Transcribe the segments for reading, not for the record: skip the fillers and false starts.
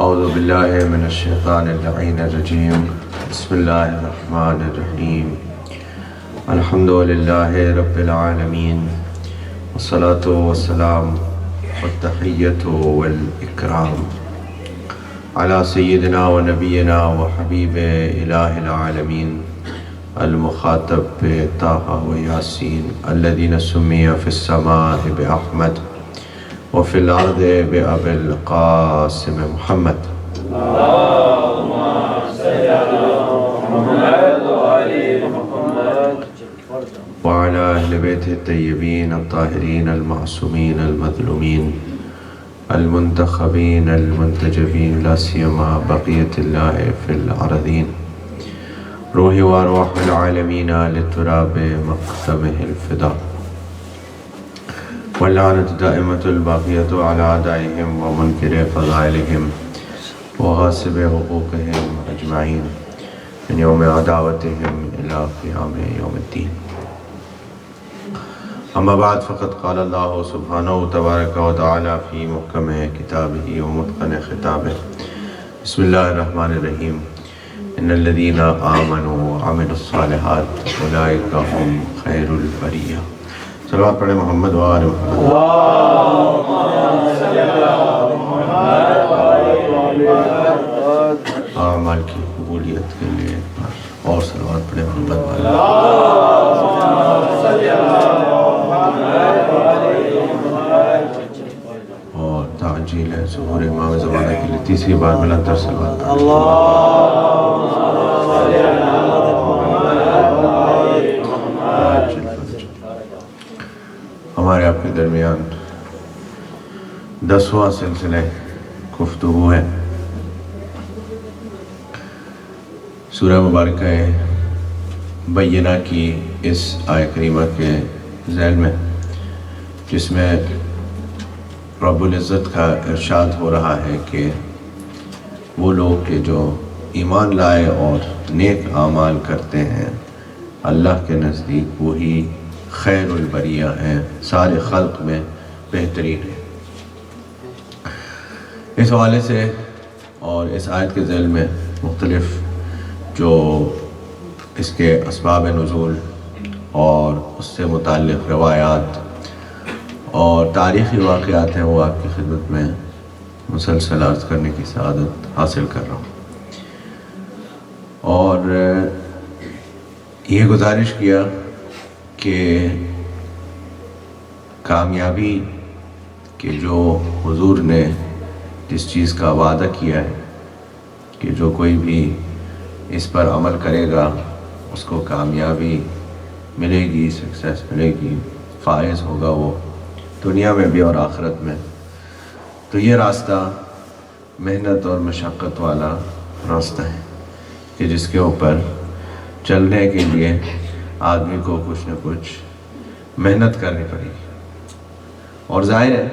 اعوذ باللہ من الشیطان اللعین الرجیم بسم اللہ الرحمن الرحیم الحمد للہ رب العالمین والصلاة والسلام والتحیۃ والاکرام علی سیدنا و نبینا و حبیب الہ العالمین المخاطب طٰہٰ و یاسین الذین سمی فی السماء بأحمد وفی الارض بأبی القاسم محمد اللہم صلی علی محمد وعلی محمد وعلی اہل بیت الطیبین الطاہرین المعصومین المظلومین المنتخبین المنتجبین لا سیما بقیت اللہ فی الارضین روح و ارواح العالمین للتراب مقدمہ الفدا واللعنة دائمة الباقية على أعدائهم ومنكر فضائلهم وغاصب حقوقهم أجمعين من يوم عداوتهم إلى قيام يوم الدين. أما بعد فقد قال الله سبحانه تبارك وتعالى في محكم كتابه ومتقن خطابه بسم الله الرحمن الرحيم إن الذين آمنوا وعملوا الصالحات أولئك هم خير البرية. صلوات پڑھیں محمد وآل محمد. اللہم صلی علی محمد وعلی محمد. اعمال کی قبولیت کے لیے ایک بار اور صلوات پڑھیں محمد وآل اللہم صلی علی محمد وعلی محمد. اور تعجیل ہے ظہور امام زمانہ کے لیے تیسری بار ملندر صلوات پڑھیں. اللہم صلی علی محمد وعلی محمد. ہمارے آپ کے درمیان 10واں سلسلہ گفتگو ہے سورہ مبارکہ بینہ کی اس آیہ کریمہ کے ذیل میں، جس میں رب العزت کا ارشاد ہو رہا ہے کہ وہ لوگ کہ جو ایمان لائے اور نیک اعمال کرتے ہیں اللہ کے نزدیک وہی خیر البریہ ہیں، سارے خلق میں بہترین ہے. اس حوالے سے اور اس آیت کے ذیل میں مختلف جو اس کے اسباب نزول اور اس سے متعلق روایات اور تاریخی واقعات ہیں وہ آپ کی خدمت میں مسلسل عرض کرنے کی سعادت حاصل کر رہا ہوں. اور یہ گزارش کیا کہ کامیابی کہ جو حضور نے جس چیز کا وعدہ کیا ہے کہ جو کوئی بھی اس پر عمل کرے گا اس کو کامیابی ملے گی، سکسیس ملے گی، فائز ہوگا وہ دنیا میں بھی اور آخرت میں. تو یہ راستہ محنت اور مشقت والا راستہ ہے کہ جس کے اوپر چلنے کے لیے آدمی کو کچھ نہ کچھ محنت کرنی پڑے گی. اور ظاہر ہے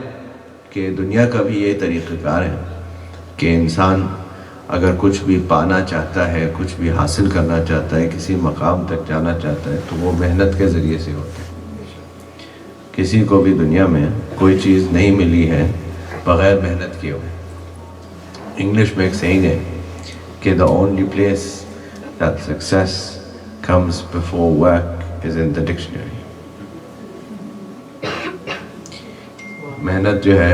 کہ دنیا کا بھی یہ طریقہ کار ہے کہ انسان اگر کچھ بھی پانا چاہتا ہے، کچھ بھی حاصل کرنا چاہتا ہے، کسی مقام تک جانا چاہتا ہے تو وہ محنت کے ذریعے سے ہوتا ہے. کسی کو بھی دنیا میں کوئی چیز نہیں ملی ہے بغیر محنت کیے ہوئے. انگلش میں ایک سیئنگ ہے کہ the only place that success comes before work is in the dictionary. محنت جو ہے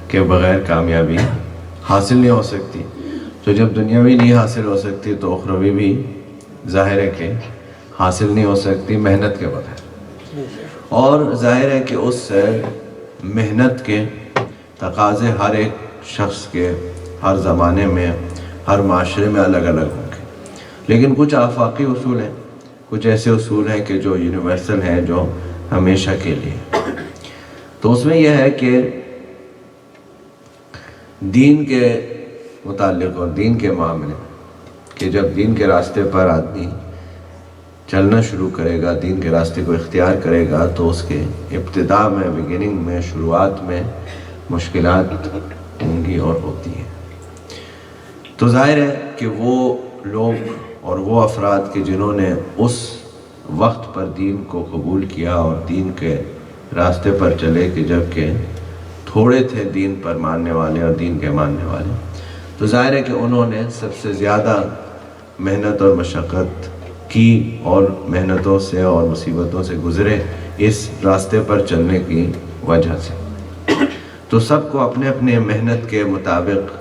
کہ بغیر کامیابی حاصل نہیں ہو سکتی. تو جب دنیاوی نہیں حاصل ہو سکتی تو اخروی بھی ظاہر ہے کہ حاصل نہیں ہو سکتی محنت کے بغیر. اور ظاہر ہے کہ اس محنت کے تقاضے ہر ایک شخص کے ہر زمانے میں ہر معاشرے میں الگ الگ ہوں گے. لیکن کچھ آفاقی اصول ہیں، کچھ ایسے اصول ہیں کہ جو یونیورسل ہیں، جو ہمیشہ کے لیے. تو اس میں یہ ہے کہ دین کے متعلق اور دین کے معاملے کہ جب دین کے راستے پر آدمی چلنا شروع کرے گا، دین کے راستے کو اختیار کرے گا تو اس کے ابتداء میں، بگننگ میں، شروعات میں مشکلات ہوں گی اور ہوتی ہیں. تو ظاہر ہے کہ وہ لوگ اور وہ افراد کہ جنہوں نے اس وقت پر دین کو قبول کیا اور دین کے راستے پر چلے کہ جب کہ تھوڑے تھے دین پر ماننے والے اور دین کے ماننے والے، تو ظاہر ہے کہ انہوں نے سب سے زیادہ محنت اور مشقت کی اور محنتوں سے اور مصیبتوں سے گزرے اس راستے پر چلنے کی وجہ سے۔ تو سب کو اپنے اپنے محنت کے مطابق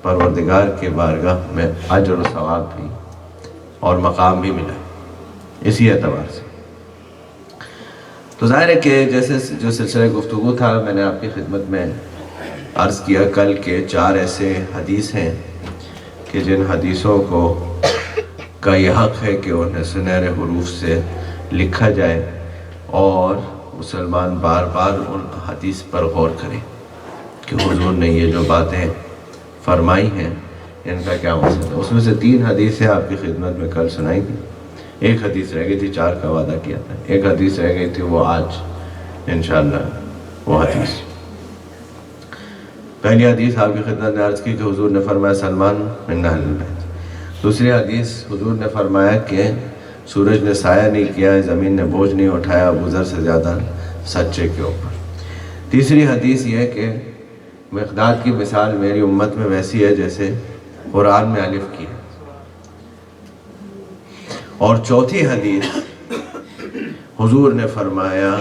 پروردگار کے بارگاہ میں اجر و ثواب بھی اور مقام بھی ملا اسی اعتبار سے۔ تو ظاہر ہے کہ جیسے جو سلسلہ گفتگو تھا میں نے آپ کی خدمت میں عرض کیا کل کے 4 ایسے حدیث ہیں کہ جن حدیثوں کا یہ حق ہے کہ انہیں سنہرے حروف سے لکھا جائے اور مسلمان بار بار ان حدیث پر غور کریں کہ حضور نے یہ جو باتیں فرمائی ہیں ان کا کیا مقصد ہے۔ اس میں سے 3 حدیثیں آپ کی خدمت میں کل سنائی تھی، ایک حدیث رہ گئی تھی، 4 کا وعدہ کیا تھا، ایک حدیث رہ گئی تھی وہ آج انشاءاللہ وہ حدیث۔ پہلی حدیث آپ کی خدمت میں عرض کی کہ حضور نے فرمایا سلمان من اہل البیت۔ دوسری حدیث حضور نے فرمایا کہ سورج نے سایہ نہیں کیا، زمین نے بوجھ نہیں اٹھایا ابو ذر سے زیادہ سچے کے اوپر۔ تیسری حدیث یہ کہ مقداد کی مثال میری امت میں ویسی ہے جیسے قرآن میں الف کی ہے۔ اور چوتھی حدیث حضور نے فرمایا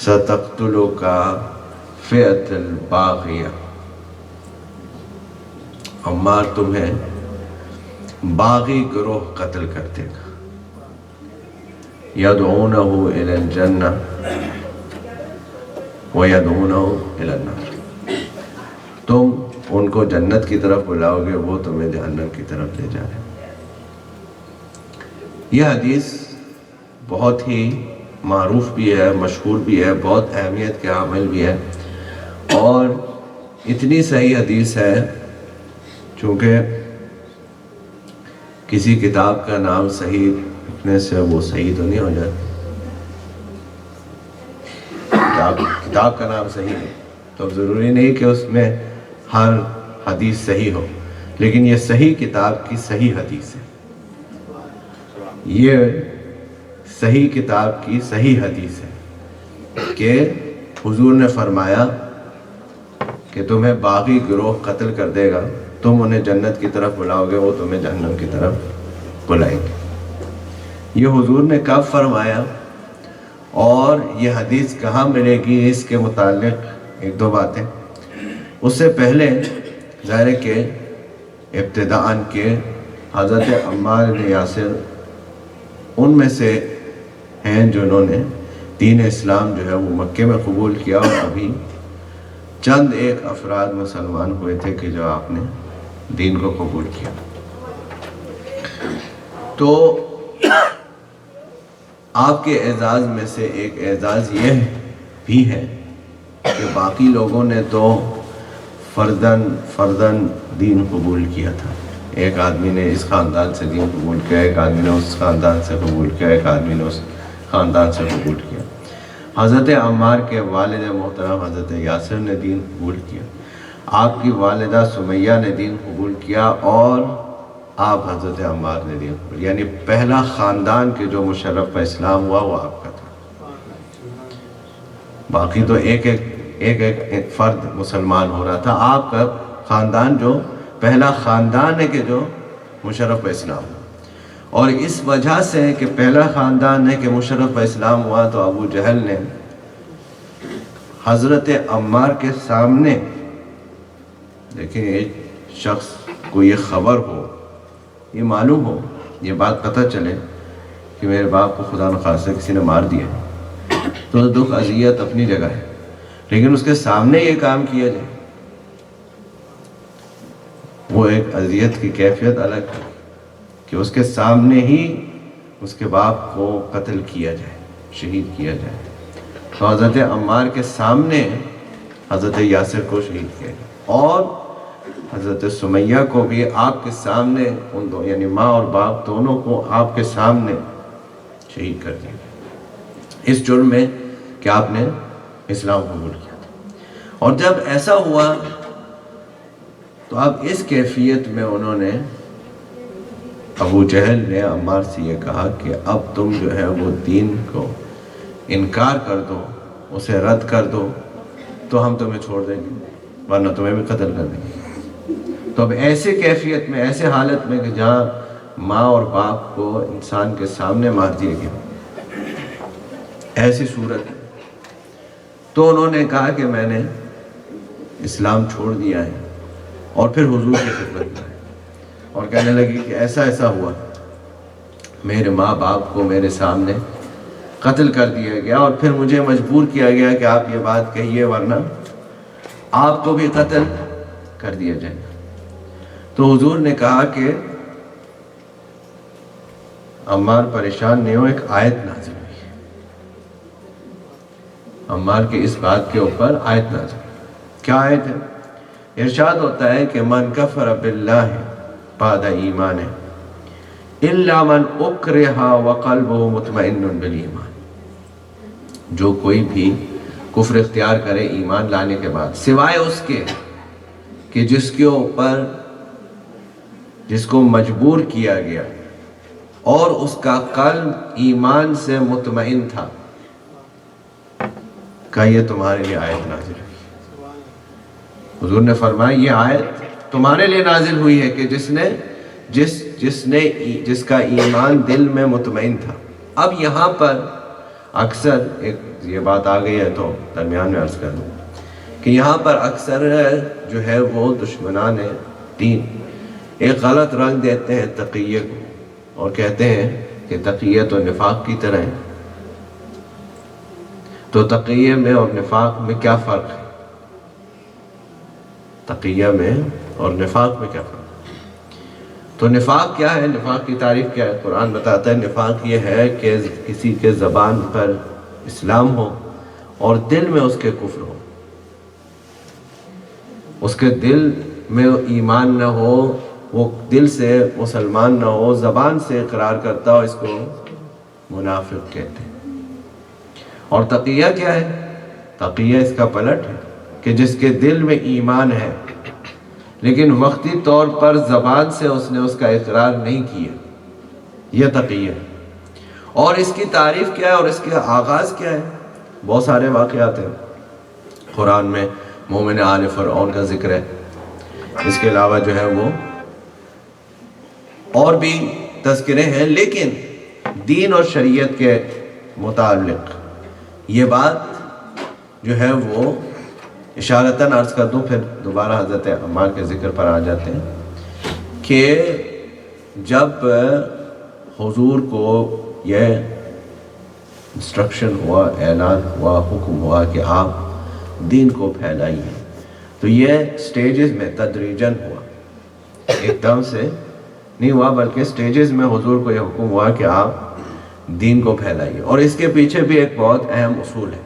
ستقتلک فئۃ الباغیہ، عمار تمہیں باغی گروہ قتل کر دے گا، یدعونہ الی الجنہ ویدعونہ الی النار، تم ان کو جنت کی طرف بلاؤ گے، وہ تمہیں جہنم کی طرف لے جا رہے ہیں۔ یہ حدیث بہت ہی معروف بھی ہے، مشہور بھی ہے، بہت اہمیت کے حامل بھی ہے، اور اتنی صحیح حدیث ہے چونکہ کسی کتاب کا نام صحیح لکھنے سے وہ صحیح تو نہیں ہو جاتی، کتاب کا نام صحیح ہے تو اب ضروری نہیں کہ اس میں ہر حدیث صحیح ہو، لیکن یہ صحیح کتاب کی صحیح حدیث ہے، یہ صحیح کتاب کی صحیح حدیث ہے کہ حضور نے فرمایا کہ تمہیں باغی گروہ قتل کر دے گا، تم انہیں جنت کی طرف بلاؤ گے، وہ تمہیں جہنم کی طرف بلائیں گے۔ یہ حضور نے کب فرمایا اور یہ حدیث کہاں ملے گی، اس کے متعلق 1-2 باتیں۔ اس سے پہلے ظاہر ہے کہ ابتداءً کے حضرت عمار بن یاسر ان میں سے ہیں جنہوں نے دین اسلام جو ہے وہ مکے میں قبول کیا، اور ابھی چند ایک افراد مسلمان ہوئے تھے کہ جو آپ نے دین کو قبول کیا۔ تو آپ کے اعزاز میں سے ایک اعزاز یہ بھی ہے کہ باقی لوگوں نے تو فردن دین قبول کیا تھا، ایک آدمی نے اس خاندان سے دین قبول کیا، ایک آدمی نے اس خاندان سے قبول کیا، ایک آدمی نے اس خاندان سے قبول کیا۔ حضرت عمار کے والد محترم حضرت یاسر نے دین قبول کیا، آپ کی والدہ سمیہ نے دین قبول کیا، اور آپ حضرت عمار نے دین قبول، یعنی پہلا خاندان کے جو مشرف اسلام ہوا وہ آپ کا تھا۔ باقی تو ایک فرد مسلمان ہو رہا تھا، آپ کا خاندان جو پہلا خاندان ہے کہ جو مشرف اسلام ہوا، اور اس وجہ سے کہ پہلا خاندان ہے کہ مشرف اسلام ہوا تو ابو جہل نے حضرت عمار کے سامنے، دیکھیں ایک شخص کو یہ خبر ہو، یہ معلوم ہو، یہ بات پتہ چلے کہ میرے باپ کو خدا نخواستہ کسی نے مار دیا، تو دکھ اذیت اپنی جگہ ہے، لیکن اس کے سامنے یہ کام کیا جائے وہ ایک اذیت کی کیفیت الگ ہے کہ اس کے سامنے ہی اس کے باپ کو قتل کیا جائے، شہید کیا جائے۔ تو حضرت عمار کے سامنے حضرت یاسر کو شہید کیا گیا، اور حضرت سمیہ کو بھی آپ کے سامنے، ان دو یعنی ماں اور باپ دونوں کو آپ کے سامنے شہید کر دیا گیا، اس جرم میں کہ آپ نے اسلام قبول کیا تھا۔ اور جب ایسا ہوا تو اب اس کیفیت میں انہوں نے، ابو جہل نے عمار سے یہ کہا کہ اب تم جو ہے وہ دین کو انکار کر دو، اسے رد کر دو، تو ہم تمہیں چھوڑ دیں گے، ورنہ تمہیں بھی قتل کر دیں گے۔ تو اب ایسے کیفیت میں، ایسے حالت میں کہ جہاں ماں اور باپ کو انسان کے سامنے مار دیا گیا، ایسی صورت، تو انہوں نے کہا کہ میں نے اسلام چھوڑ دیا ہے، اور پھر حضور کی خدمت میں آئے اور کہنے لگی کہ ایسا ایسا ہوا، میرے ماں باپ کو میرے سامنے قتل کر دیا گیا، اور پھر مجھے مجبور کیا گیا کہ آپ یہ بات کہیے ورنہ آپ کو بھی قتل کر دیا جائے گا۔ تو حضور نے کہا کہ عمار پریشان نہیں ہو، ایک آیت نازل ہوئی ہے، عمار کے اس بات کے اوپر آیت نازل ہوئی۔ کیا آیت ہے؟ ارشاد ہوتا ہے کہ من کفر باللہ بعد ایمان الا من اکرہ وقلبہ مطمئن بالایمان، جو کوئی بھی کفر اختیار کرے ایمان لانے کے بعد، سوائے اس کے کہ جس کے اوپر، جس کو مجبور کیا گیا اور اس کا قلب ایمان سے مطمئن تھا، کہ یہ تمہارے لیے آیت نازل ہوئی۔ حضور نے فرمایا یہ آیت تمہارے لیے نازل ہوئی ہے کہ جس کا ایمان دل میں مطمئن تھا۔ اب یہاں پر اکثر ایک یہ بات آ گئی ہے تو درمیان میں عرض کر دوں کہ یہاں پر اکثر جو ہے وہ دشمنان دین ایک غلط رنگ دیتے ہیں تقیہ کو، اور کہتے ہیں کہ تقیہ تو نفاق کی طرح ہے۔ تو تقیہ میں اور نفاق میں کیا فرق ہے؟ تقیہ میں اور نفاق میں کیا فرق ہے؟ تو نفاق کیا ہے؟ نفاق کی تعریف کیا ہے؟ قرآن بتاتا ہے نفاق یہ ہے کہ کسی کے زبان پر اسلام ہو اور دل میں اس کے کفر ہو، اس کے دل میں ایمان نہ ہو، وہ دل سے مسلمان نہ ہو، زبان سے اقرار کرتا ہو، اس کو منافق کہتے ہیں۔ اور تقیہ کیا ہے؟ تقیہ اس کا پلٹ ہے کہ جس کے دل میں ایمان ہے لیکن وقتی طور پر زبان سے اس نے اس کا اقرار نہیں کیا، یہ تقیہ ہے۔ اور اس کی تعریف کیا ہے اور اس کا آغاز کیا ہے؟ بہت سارے واقعات ہیں قرآن میں، مومن آل فرعون کا ذکر ہے، اس کے علاوہ جو ہے وہ اور بھی تذکرے ہیں، لیکن دین اور شریعت کے متعلق یہ بات جو ہے وہ اشارتاً عرض کر دوں، پھر دوبارہ حضرت عمار کے ذکر پر آ جاتے ہیں کہ جب حضور کو یہ انسٹرکشن ہوا، اعلان ہوا، حکم ہوا کہ آپ دین کو پھیلائیے، تو یہ سٹیجز میں تدریجاً ہوا، ایک دم سے نہیں ہوا، بلکہ سٹیجز میں حضور کو یہ حکم ہوا کہ آپ دین کو پھیلائیے۔ اور اس کے پیچھے بھی ایک بہت اہم اصول ہے،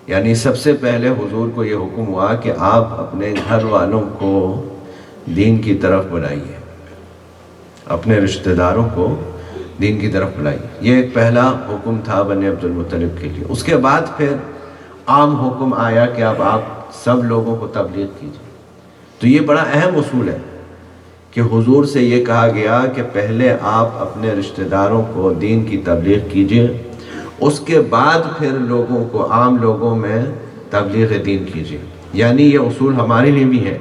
یعنی سب سے پہلے حضور کو یہ حکم ہوا کہ آپ اپنے گھر والوں کو دین کی طرف بلائیے، اپنے رشتہ داروں کو دین کی طرف بلائیے۔ یہ ایک پہلا حکم تھا بنی عبد المطلب کے لیے۔ اس کے بعد پھر عام حکم آیا کہ اب آپ سب لوگوں کو تبلیغ کیجیے۔ تو یہ بڑا اہم اصول ہے کہ حضور سے یہ کہا گیا کہ پہلے آپ اپنے رشتہ داروں کو دین کی تبلیغ کیجیے، اس کے بعد پھر لوگوں کو، عام لوگوں میں تبلیغ دین کیجیے۔ یعنی یہ اصول ہمارے لیے بھی ہے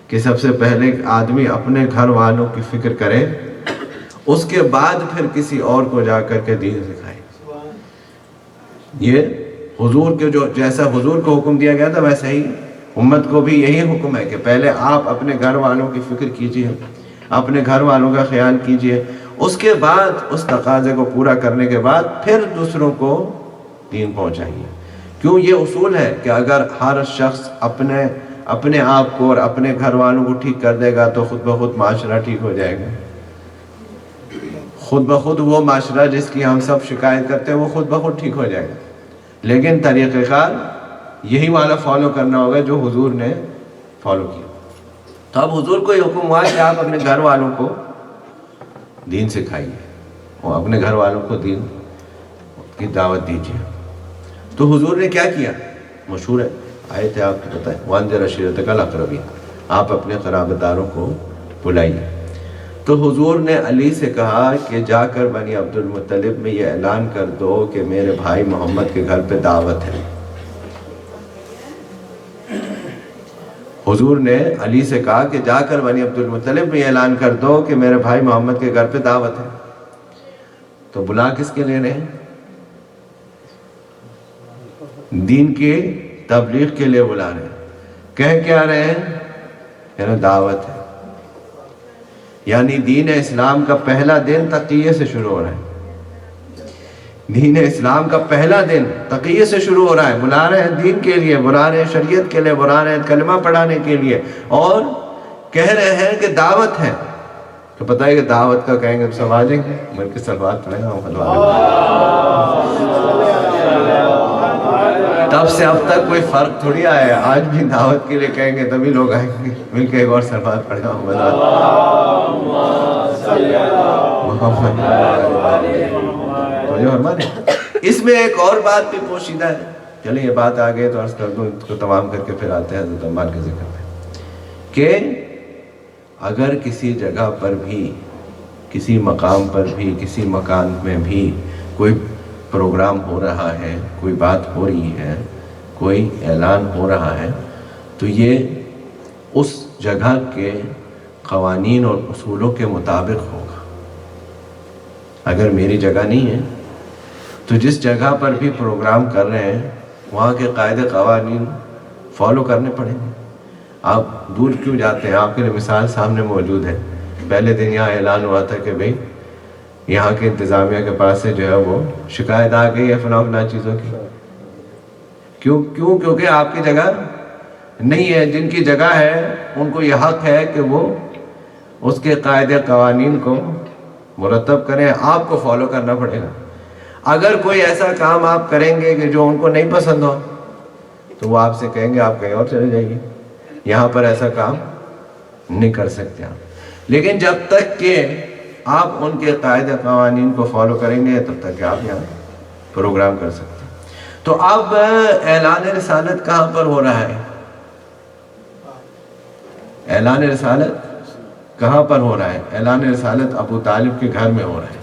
کہ سب سے پہلے آدمی اپنے گھر والوں کی فکر کرے، اس کے بعد پھر کسی اور کو جا کر کے دین سکھائے۔ یہ حضور کے جیسا حضور کو حکم دیا گیا تھا ویسا ہی امت کو بھی یہی حکم ہے کہ پہلے آپ اپنے گھر والوں کی فکر کیجیے، اپنے گھر والوں کا خیال کیجیے، اس کے بعد اس تقاضے کو پورا کرنے کے بعد پھر دوسروں کو دین پہنچائیے۔ کیوں؟ یہ اصول ہے کہ اگر ہر شخص اپنے آپ کو اور اپنے گھر والوں کو ٹھیک کر دے گا تو خود بخود معاشرہ ٹھیک ہو جائے گا، خود بخود وہ معاشرہ جس کی ہم سب شکایت کرتے ہیں وہ خود بخود ٹھیک ہو جائے گا۔ لیکن طریقہ کار یہی والا فالو کرنا ہوگا جو حضور نے فالو کیا۔ تو اب حضور کو یہ حکم ہوا کہ آپ اپنے گھر والوں کو دین سکھائیے اور اپنے گھر والوں کو دین کی دعوت دیجیے۔ تو حضور نے کیا کیا؟ مشہور ہے، آیت ہے آپ کو پتہ ہے، وَأَنذِرْ عَشِيرَتَكَ الْأَقْرَبِينَ، آپ اپنے قرابت داروں کو بلائیے۔ تو حضور نے علی سے کہا کہ جا کر بنی عبد المطلب میں یہ اعلان کر دو کہ میرے بھائی محمد کے گھر پہ دعوت ہے۔ حضور نے علی سے کہا کہ جا کر بنی عبد المطلب میں اعلان کر دو کہ میرے بھائی محمد کے گھر پہ دعوت ہے. تو بلا کس کے لیے رہے ہیں؟ دین کی تبلیغ کے لیے بلا رہے ہیں. کہہ کیا رہے ہیں؟ یعنی دعوت ہے. یعنی دین اسلام کا پہلا دن تقیہ سے شروع ہو رہا ہے. دین اسلام کا پہلا دن تقیہ سے شروع ہو رہا ہے. بلا رہے ہیں دین کے لیے، بلا رہے ہیں شریعت کے لیے، بلا رہے ہیں کلمہ پڑھانے کے لیے، اور کہہ رہے ہیں کہ دعوت ہے. تو پتہ ہے کہ دعوت کا کہیں گے سب آ جائیں گے. ملک صلوات پڑھیں تب سے اب تک کوئی فرق تھوڑی آیا ہے. آج بھی دعوت کے لیے کہیں گے تبھی لوگ آئیں گے. مل کے ایک اور صلوات پڑھیں اس میں ایک اور بات بھی پوشیدہ ہے. چلیں یہ بات آگے تو عرض کر دوں، اس کو تمام کر کے پھر آتے ہیں حضرت عمار کے ذکر پہ، کہ اگر کسی جگہ پر بھی، کسی مقام پر بھی، کسی مکان میں بھی کوئی پروگرام ہو رہا ہے، کوئی بات ہو رہی ہے، کوئی اعلان ہو رہا ہے، تو یہ اس جگہ کے قوانین اور اصولوں کے مطابق ہوگا. اگر میری جگہ نہیں ہے تو جس جگہ پر بھی پروگرام کر رہے ہیں وہاں کے قاعدے قوانین فالو کرنے پڑیں گے. آپ دور کیوں جاتے ہیں؟ آپ کے لیے مثال سامنے موجود ہے. پہلے دن یہاں اعلان ہوا تھا کہ بھئی یہاں کے انتظامیہ کے پاس سے جو ہے وہ شکایت آ گئی ہے فلاں چیزوں کی. کیونکہ آپ کی جگہ نہیں ہے. جن کی جگہ ہے ان کو یہ حق ہے کہ وہ اس کے قاعدے قوانین کو مرتب کریں. آپ کو فالو کرنا پڑے گا. اگر کوئی ایسا کام آپ کریں گے کہ جو ان کو نہیں پسند ہو تو وہ آپ سے کہیں گے آپ کہیں اور چلے جائیے، یہاں پر ایسا کام نہیں کر سکتے آپ. لیکن جب تک کہ آپ ان کے قاعدے قوانین کو فالو کریں گے تب تک کہ آپ یہاں پروگرام کر سکتے ہیں. تو اب اعلان رسالت کہاں پر ہو رہا ہے؟ اعلان رسالت کہاں پر ہو رہا ہے؟ اعلان رسالت ابو طالب کے گھر میں ہو رہا ہے.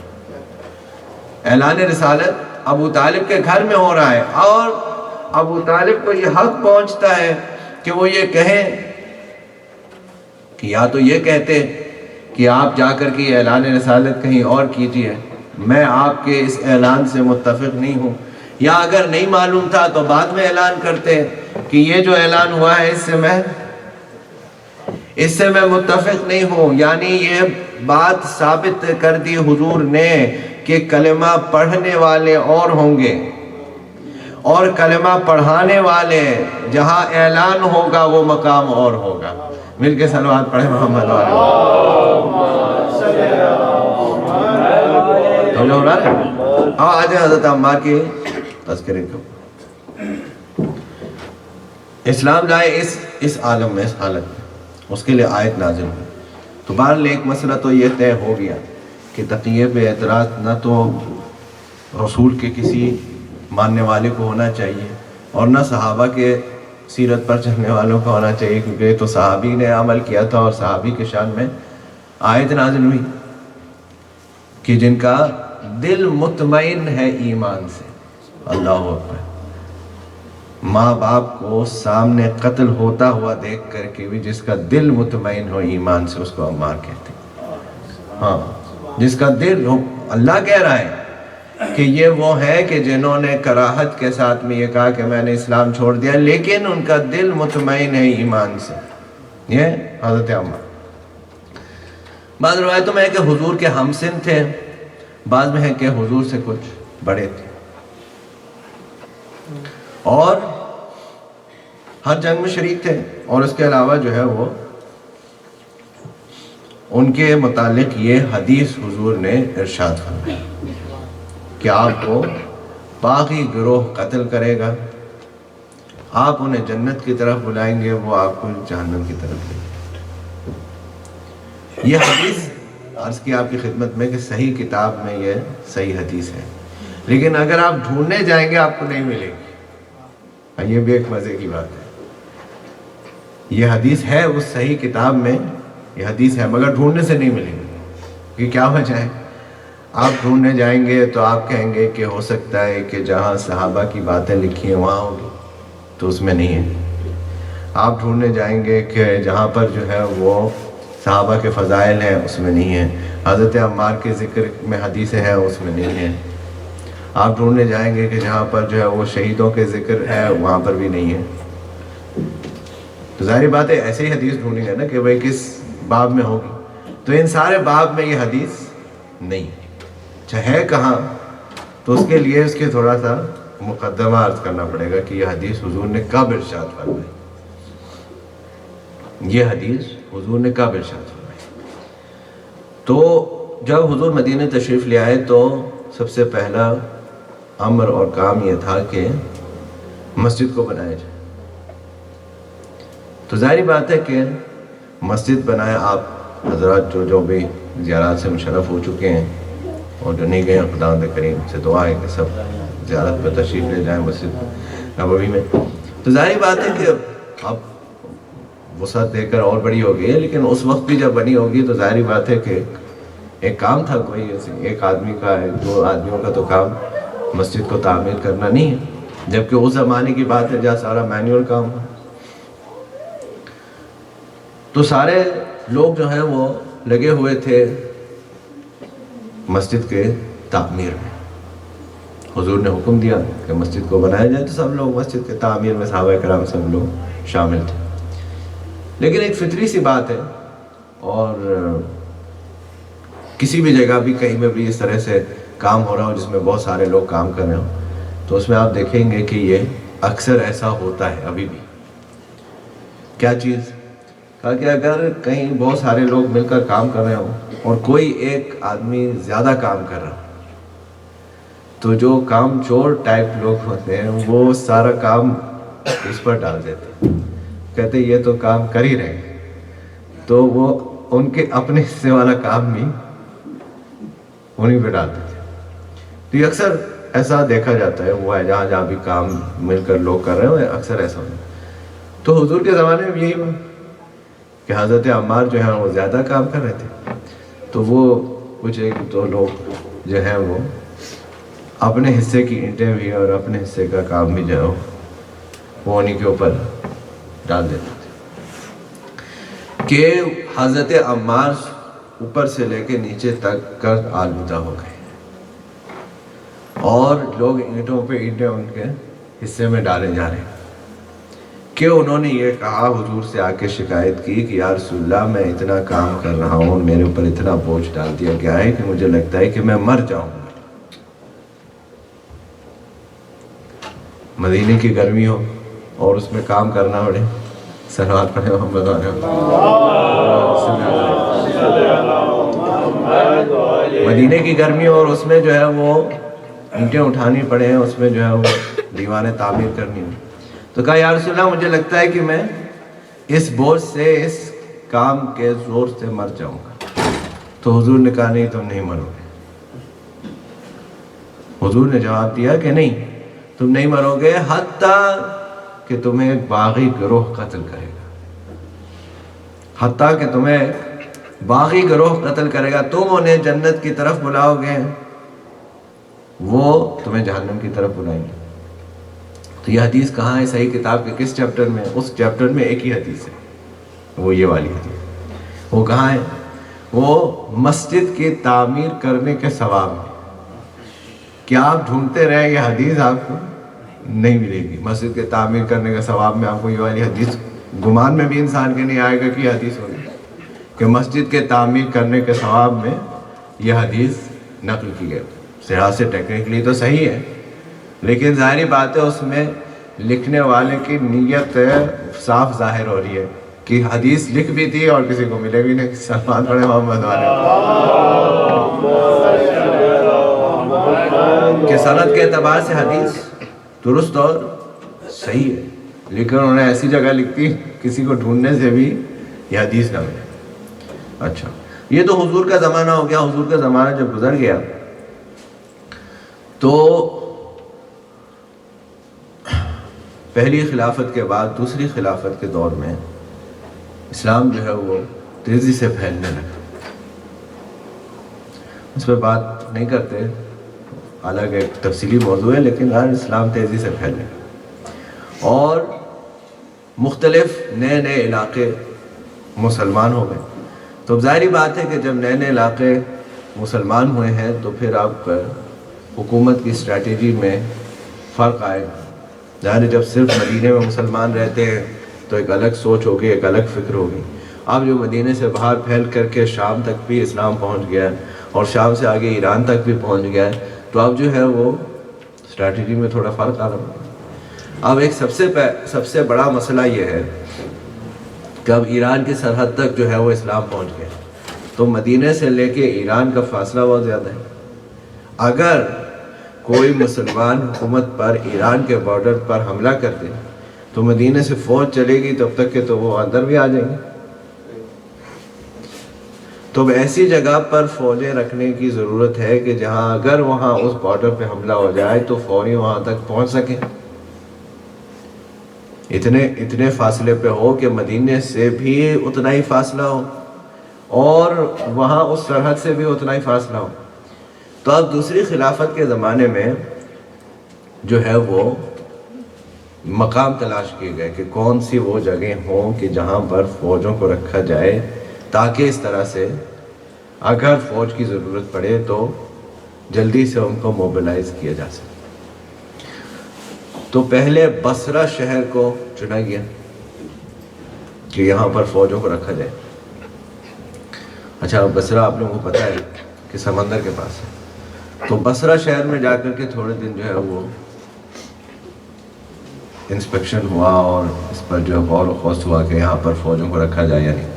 اعلان رسالت ابو طالب کے گھر میں ہو رہا ہے، اور ابو طالب کو یہ حق پہنچتا ہے کہ وہ یہ کہیں کہ یا تو یہ کہتے کہ آپ جا کر کے اعلان رسالت کہیں اور کیجئے، میں آپ کے اس اعلان سے متفق نہیں ہوں، یا اگر نہیں معلوم تھا تو بعد میں اعلان کرتے کہ یہ جو اعلان ہوا ہے اس سے میں متفق نہیں ہوں. یعنی یہ بات ثابت کر دی حضور نے کہ کلمہ پڑھنے والے اور ہوں گے اور کلمہ پڑھانے والے جہاں اعلان ہوگا وہ مقام اور ہوگا. مل کے صلوات پڑھیں محمد والے. سمجھو ہو رہا ہے؟ آج حضرت عمار کے تذکرے کو اسلام لائے اس عالم میں، اس حالت میں، اس کے لیے آیت نازل ہوئی. تو بہرحال ایک مسئلہ تو یہ طے ہو گیا کہ تقیہ پہ اعتراض نہ تو رسول کے کسی ماننے والے کو ہونا چاہیے اور نہ صحابہ کے سیرت پر چلنے والوں کا ہونا چاہیے، کیونکہ تو صحابی نے عمل کیا تھا اور صحابی کے شان میں آیت نازل ہوئی کہ جن کا دل مطمئن ہے ایمان سے. اللہ اکبر. ماں باپ کو سامنے قتل ہوتا ہوا دیکھ کر کے بھی جس کا دل مطمئن ہو ایمان سے اس کو عمار کہتے ہیں. ہاں، جس کا دل ہو. اللہ کہہ رہا ہے کہ یہ وہ ہے کہ جنہوں نے کراہت کے ساتھ میں یہ کہا کہ میں نے اسلام چھوڑ دیا لیکن ان کا دل مطمئن ہے ایمان سے. یہ حضرت عمار. بعض روایتوں میں ہے کہ حضور کے ہمسن تھے، بعض میں ہے کہ حضور سے کچھ بڑے تھے، اور ہر جنگ میں شریک تھے. اور اس کے علاوہ جو ہے وہ ان کے متعلق یہ حدیث حضور نے ارشاد فرمائی کہ آپ کو باغی گروہ قتل کرے گا، آپ انہیں جنت کی طرف بلائیں گے، وہ آپ کو جہنم کی طرف لے گا. یہ حدیث عرض کی آپ کی خدمت میں کہ صحیح کتاب میں یہ صحیح حدیث ہے، لیکن اگر آپ ڈھونڈنے جائیں گے آپ کو نہیں ملے گی. یہ بھی ایک مزے کی بات ہے. یہ حدیث ہے اس صحیح کتاب میں، یہ حدیث ہے مگر ڈھونڈنے سے نہیں ملے گی. کہ کیا وجہ ہے؟ آپ ڈھونڈنے جائیں گے تو آپ کہیں گے کہ ہو سکتا ہے کہ جہاں صحابہ کی باتیں لکھی ہیں وہاں ہوگی، تو اس میں نہیں ہے. آپ ڈھونڈنے جائیں گے کہ جہاں پر جو ہے وہ صحابہ کے فضائل ہیں اس میں نہیں ہے، حضرت عمار کے ذکر میں حدیثیں ہیں اس میں نہیں ہیں، آپ ڈھونڈنے جائیں گے کہ جہاں پر جو ہے وہ شہیدوں کے ذکر ہے وہاں پر بھی نہیں ہے۔ تو ظاہری بات ہے ایسے ہی حدیث ڈھونڈیں گے نا کہ بھائی کس باب میں ہوگی، تو ان سارے باب میں یہ حدیث نہیں ہے کہاں، تو اس کے لیے اس کے تھوڑا سا مقدمہ عرض کرنا پڑے گا کہ یہ حدیث حضور نے کب ارشاد فرمائی، یہ حدیث حضور نے کب ارشاد فرمائی۔ تو جب حضور مدینہ تشریف لے آئے تو سب سے پہلا امر اور کام یہ تھا کہ مسجد کو بنایا جائے۔ تو ظاہری بات ہے کہ مسجد بنائے، آپ حضرات جو بھی زیارات سے مشرف ہو چکے ہیں اور جو نہیں گئے ہیں، خداوند کریم سے دعا ہے کہ سب زیارت پہ تشریف لے جائیں مسجد نبوی میں۔ تو ظاہری بات ہے کہ اب وسعت دے کر اور بڑی ہو گئی ہے، لیکن اس وقت بھی جب بنی ہوگی تو ظاہری بات ہے کہ ایک کام تھا، کوئی ایک آدمی کا، ایک دو آدمیوں کا تو کام مسجد کو تعمیر کرنا نہیں ہے، جبکہ اس زمانے کی بات ہے جہاں سارا مینول کام ہے۔ تو سارے لوگ جو ہیں وہ لگے ہوئے تھے مسجد کے تعمیر میں۔ حضور نے حکم دیا کہ مسجد کو بنایا جائے، تو سب لوگ مسجد کے تعمیر میں، صحابہ کرام سب لوگ شامل تھے۔ لیکن ایک فطری سی بات ہے، اور کسی بھی جگہ بھی کہیں میں بھی اس طرح سے کام ہو رہا ہو جس میں بہت سارے لوگ کام کر رہے ہوں، تو اس میں آپ دیکھیں گے کہ یہ اکثر ایسا ہوتا ہے ابھی بھی۔ کیا چیز؟ کہا کہ اگر کہیں بہت سارے لوگ مل کر کام کر رہے ہوں اور کوئی ایک آدمی زیادہ کام کر رہا، تو جو کام چور ٹائپ لوگ ہوتے ہیں وہ سارا کام اس پر ڈال دیتے، کہتے یہ تو کام کر ہی رہے ہیں، تو وہ ان کے اپنے حصے والا کام بھی انہیں پہ ڈال دیتے۔ تو یہ اکثر ایسا دیکھا جاتا ہے، وہ ہے جہاں جہاں بھی کام مل کر لوگ کر رہے ہیں اکثر ایسا ہوتا ہے۔ تو حضور کے زمانے میں بھی یہی ہوا کہ حضرت عمار جو ہیں وہ زیادہ کام کر رہے تھے، تو وہ کچھ ایک دو لوگ جو ہیں اپنے حصے کی اینٹیں بھی اور اپنے حصے کا کام بھی جو ہے وہ انہیں کے اوپر ڈال دیتے تھے کہ حضرت عمار اوپر سے لے کے نیچے تک گرد آلودہ ہو گئے، اور لوگ اینٹوں پہ اینٹیں ان کے حصے میں ڈالے جا رہے ہیں کہ انہوں نے یہ کہا، حضور سے آ کے شکایت کی کہ یا رسول اللہ میں اتنا کام کر رہا ہوں اور میرے اوپر اتنا بوجھ ڈال دیا گیا ہے کہ مجھے لگتا ہے کہ میں مر جاؤں گا۔ مدینے کی گرمی ہو اور اس میں کام کرنا پڑے، صلوات پڑھے محمد مدینے کی گرمی اور اس میں جو ہے وہ اینٹیں اٹھانی پڑے ہیں، اس میں جو ہے وہ دیوانیں تعمیر کرنی ہیں۔ تو کہا یا رسول اللہ مجھے لگتا ہے کہ میں اس بوجھ سے، اس کام کے زور سے مر جاؤں گا۔ تو حضور نے کہا نہیں تم نہیں مرو گے۔ حضور نے جواب دیا کہ نہیں تم نہیں مرو گے حتیٰ کہ تمہیں باغی گروہ قتل کرے گا، حتیٰ کہ تمہیں باغی گروہ قتل کرے گا، تم انہیں جنت کی طرف بلاؤ گے، وہ تمہیں جہنم کی طرف بلائیں گے۔ تو یہ حدیث کہاں ہے صحیح کتاب کے کس چیپٹر میں؟ اس چیپٹر میں ایک ہی حدیث ہے، وہ یہ والی حدیث۔ وہ کہاں ہے؟ وہ مسجد کی تعمیر کرنے کے ثواب میں۔ کیا آپ ڈھونڈتے رہے یہ حدیث آپ کو نہیں ملے گی۔ مسجد کے تعمیر کرنے کے ثواب میں آپ کو یہ والی حدیث گمان میں بھی انسان کے نہیں آئے گا کہ یہ حدیث ہوگی کہ مسجد کے تعمیر کرنے کے ثواب میں یہ حدیث نقل کی گئی۔ لحاظ سے ٹیکنیکلی تو صحیح ہے، لیکن ظاہری بات ہے اس میں لکھنے والے کی نیت صاف ظاہر ہو رہی ہے کہ حدیث لکھ بھی تھی اور کسی کو ملے بھی نہیں۔ سلمان پڑھے محمد والے کہ سند کے اعتبار سے حدیث درست اور صحیح ہے، لیکن انہوں نے ایسی جگہ لکھتی کسی کو ڈھونڈنے سے بھی یہ حدیث نہ ملے۔ اچھا یہ تو حضور کا زمانہ ہو گیا۔ حضور کا زمانہ جب گزر گیا تو پہلی خلافت کے بعد دوسری خلافت کے دور میں اسلام جو ہے وہ تیزی سے پھیلنے لگا۔ اس پہ بات نہیں کرتے، الگ ایک تفصیلی موضوع ہے، لیکن اسلام تیزی سے پھیلنے لگا اور مختلف نئے نئے علاقے مسلمان ہو گئے. تو ظاہری بات ہے کہ جب نئے نئے علاقے مسلمان ہوئے ہیں تو پھر اب حکومت کی اسٹریٹجی میں فرق آئے گا. ظاہر ہے جب صرف مدینے میں مسلمان رہتے ہیں تو ایک الگ سوچ ہوگی، ایک الگ فکر ہوگی. اب جو مدینے سے باہر پھیل کر کے شام تک بھی اسلام پہنچ گیا ہے اور شام سے آگے ایران تک بھی پہنچ گیا ہے، تو اب جو ہے وہ اسٹریٹجی میں تھوڑا فرق آ رہا ہے. اب ایک سب سے بڑا مسئلہ یہ ہے کہ اب ایران کی سرحد تک جو ہے وہ اسلام پہنچ گیا، تو مدینے سے لے کے ایران کا فاصلہ بہت زیادہ ہے. اگر کوئی مسلمان حکومت پر ایران کے بارڈر پر حملہ کر دے تو مدینے سے فوج چلے گی تب تک کہ تو وہ اندر بھی آ جائیں گے. تو ایسی جگہ پر فوجیں رکھنے کی ضرورت ہے کہ جہاں اگر وہاں اس بارڈر پہ حملہ ہو جائے تو فوری وہاں تک پہنچ سکیں. اتنے فاصلے پہ ہو کہ مدینے سے بھی اتنا ہی فاصلہ ہو اور وہاں اس سرحد سے بھی اتنا ہی فاصلہ ہو. تو اب دوسری خلافت کے زمانے میں جو ہے وہ مقام تلاش کیے گئے کہ کون سی وہ جگہیں ہوں کہ جہاں پر فوجوں کو رکھا جائے تاکہ اس طرح سے اگر فوج کی ضرورت پڑے تو جلدی سے ان کو موبلائز کیا جا سکے. تو پہلے بصرہ شہر کو چنا گیا کہ یہاں پر فوجوں کو رکھا جائے. اچھا بصرہ آپ لوگوں کو پتہ ہے کہ سمندر کے پاس ہے. تو بصرہ شہر میں جا کر کے تھوڑے دن جو ہے وہ انسپیکشن ہوا اور اس پر جو ہے غور و خوض ہوا کہ یہاں پر فوجوں کو رکھا جائے یا نہیں.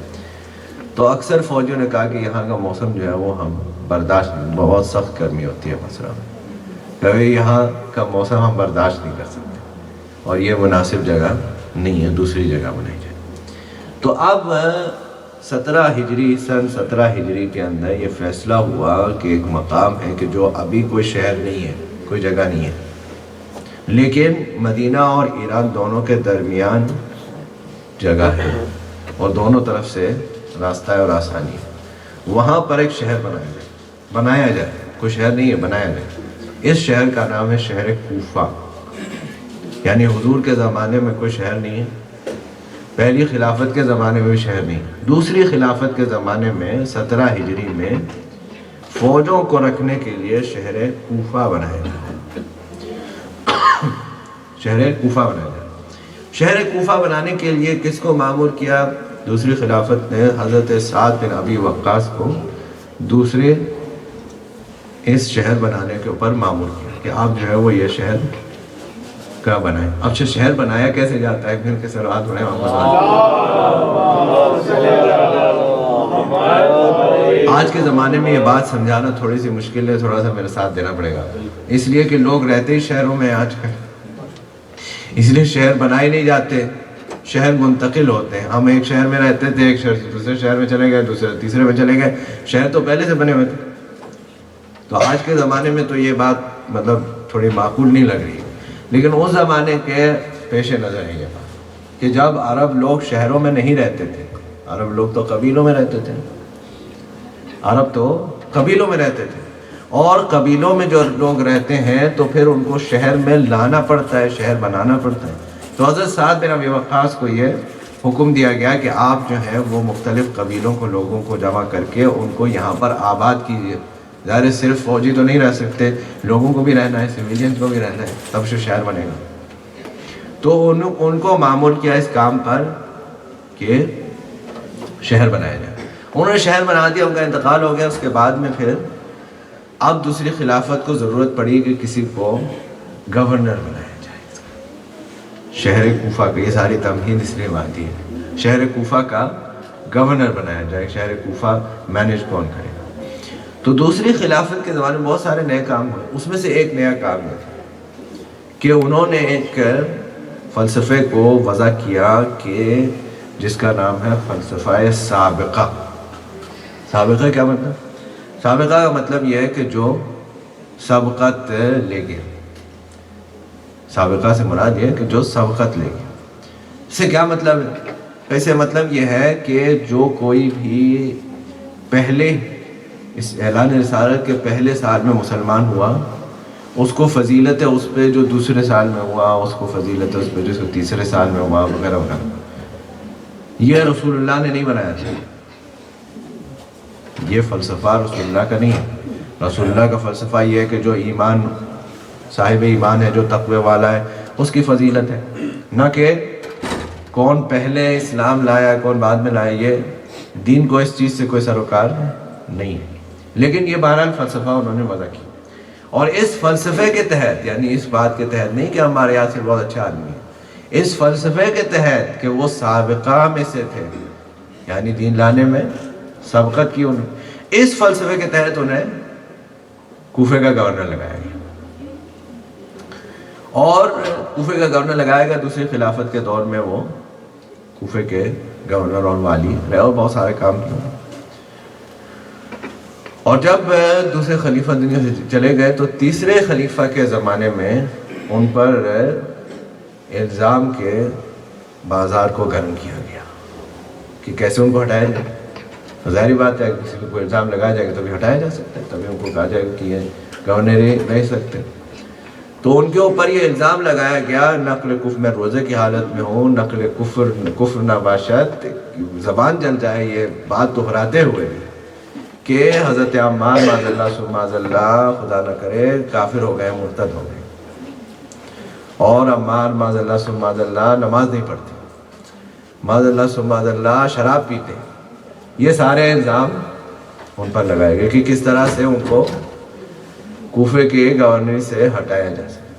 تو اکثر فوجیوں نے کہا کہ یہاں کا موسم جو ہے وہ ہم برداشت نہیں، بہت سخت گرمی ہوتی ہے بصرہ میں، کبھی یہاں کا موسم ہم برداشت نہیں کر سکتے اور یہ مناسب جگہ نہیں ہے، دوسری جگہ بنائی جائے. تو اب سن 17 ہجری کے اندر یہ فیصلہ ہوا کہ ایک مقام ہے کہ جو ابھی کوئی شہر نہیں ہے، کوئی جگہ نہیں ہے، لیکن مدینہ اور ایران دونوں کے درمیان جگہ ہے اور دونوں طرف سے راستہ ہے اور آسانی ہے. وہاں پر ایک شہر بنایا جائے، کوئی شہر نہیں ہے، بنایا جائے. اس شہر کا نام ہے شہر کوفہ. یعنی حضور کے زمانے میں کوئی شہر نہیں ہے، پہلی خلافت کے زمانے میں بھی شہر نہیں. دوسری خلافت کے زمانے میں 17 ہجری میں فوجوں کو رکھنے کے لیے شہر کوفہ بنایا جائے. شہر کوفہ بنایا جائے. شہر کوفہ بنانے کے لیے کس کو مامور کیا؟ دوسری خلافت نے حضرت سعد بن ابی وقاص کو دوسرے اس شہر بنانے کے اوپر مامور کیا کہ آپ جو ہے وہ یہ شہر کا بنائیں. اب شہر بنایا کیسے جاتا ہے؟ پھر کیسے رات بنائے آج کے زمانے میں یہ بات سمجھانا تھوڑی سی مشکل ہے، تھوڑا سا میرے ساتھ دینا پڑے گا. اس لیے کہ لوگ رہتے ہی شہروں میں آج کل، اس لیے شہر بنائے نہیں جاتے، شہر منتقل ہوتے ہیں. ہم ایک شہر میں رہتے تھے، ایک شہر سے دوسرے شہر میں چلے گئے، دوسرے تیسرے میں چلے گئے. شہر تو پہلے سے بنے ہوئے تھے. تو آج کے زمانے میں تو یہ بات مطلب تھوڑی معقول نہیں لگ رہی. لیکن اس زمانے کے پیش نظر ہے یہ بات کہ جب عرب لوگ شہروں میں نہیں رہتے تھے، عرب لوگ تو قبیلوں میں رہتے تھے، عرب تو قبیلوں میں رہتے تھے، اور قبیلوں میں جو لوگ رہتے ہیں تو پھر ان کو شہر میں لانا پڑتا ہے، شہر بنانا پڑتا ہے. تو حضرت سعد بن ابی وقاص کو یہ حکم دیا گیا کہ آپ جو ہے وہ مختلف قبیلوں کو، لوگوں کو جمع کر کے ان کو یہاں پر آباد کیجیے. ظاہر صرف فوجی تو نہیں رہ سکتے، لوگوں کو بھی رہنا ہے، سویلینز کو بھی رہنا ہے، تب سے شہر بنے گا. تو ان کو معمول کیا اس کام پر کہ شہر بنایا جائے. انہوں نے شہر بنا دیا، ان کا انتقال ہو گیا. اس کے بعد میں پھر اب دوسری خلافت کو ضرورت پڑی کہ کسی کو گورنر بنایا جائے شہر کوفہ کا. یہ ساری تمہید اس لیے آتی ہے، شہر کوفہ کا گورنر بنایا جائے. شہر کوفہ مینیج کون کرے گا؟ تو دوسری خلافت کے زمانے میں بہت سارے نئے کام ہوئے. اس میں سے ایک نیا کام یہ کہ انہوں نے ایک فلسفے کو وضع کیا کہ جس کا نام ہے فلسفہ سابقہ. سابقہ کیا مطلب؟ سابقہ کا مطلب یہ ہے کہ جو سبقت لے گیا. سابقہ سے مراد یہ ہے کہ جو سبقت لے گیا. اس سے کیا مطلب ہے؟ ایسے مطلب یہ ہے کہ جو کوئی بھی پہلے اس اعلان رسالت کے پہلے سال میں مسلمان ہوا اس کو فضیلت ہے اس پہ جو دوسرے سال میں ہوا، اس کو فضیلت ہے اس پہ جو تیسرے سال میں ہوا، وغیرہ وغیرہ. یہ رسول اللہ نے نہیں بنایا تھا، یہ فلسفہ رسول اللہ کا نہیں ہے. رسول اللہ کا فلسفہ یہ ہے کہ جو ایمان صاحب ایمان ہے، جو تقوی والا ہے، اس کی فضیلت ہے، نہ کہ کون پہلے اسلام لایا کون بعد میں لایا. یہ دین کو اس چیز سے کوئی سروکار نہیں ہے. لیکن یہ بہرحال فلسفہ انہوں نے وضع کی، اور اس فلسفے کے تحت، یعنی اس بات کے تحت نہیں کہ ہمارے یہاں سے بہت اچھا آدمی ہے، اس فلسفے کے تحت کہ وہ سابقہ میں سے تھے، یعنی دین لانے میں سبقت کی انہوں نے، اس فلسفے کے تحت انہیں کوفے کا گورنر لگایا گیا. اور کوفے کا گورنر لگایا گیا. دوسری خلافت کے دور میں وہ کوفے کے گورنر اور والی رہے اور بہت سارے کام کیے. اور جب دوسرے خلیفہ دنیا سے چلے گئے تو تیسرے خلیفہ کے زمانے میں ان پر الزام کے بازار کو گرم کیا گیا کہ کیسے ان کو ہٹایا جائے. ظاہری بات ہے کسی کو کوئی الزام لگایا جائے گا تبھی ہٹایا جا سکتا ہے، تبھی ان کو کہا جائے گا کہ یہ گورنر رہ سکتے. تو ان کے اوپر یہ الزام لگایا گیا نقل کفر، میں روزے کی حالت میں ہوں، نقل کفر نہ باشد، زبان جل جائے یہ بات دہراتے ہوئے کہ حضرت عمار معاذ اللہ ثم معاذ اللہ، خدا نہ کرے کافر ہو گئے، مرتد ہو گئے. اور عمار معاذ اللہ ثم معاذ اللہ نماز نہیں پڑھتے، معاذ اللہ ثم معاذ اللہ شراب پیتے. یہ سارے الزام ان پر لگائے گئے کہ کس طرح سے ان کو کوفے کے گورنر سے ہٹایا جا سکے.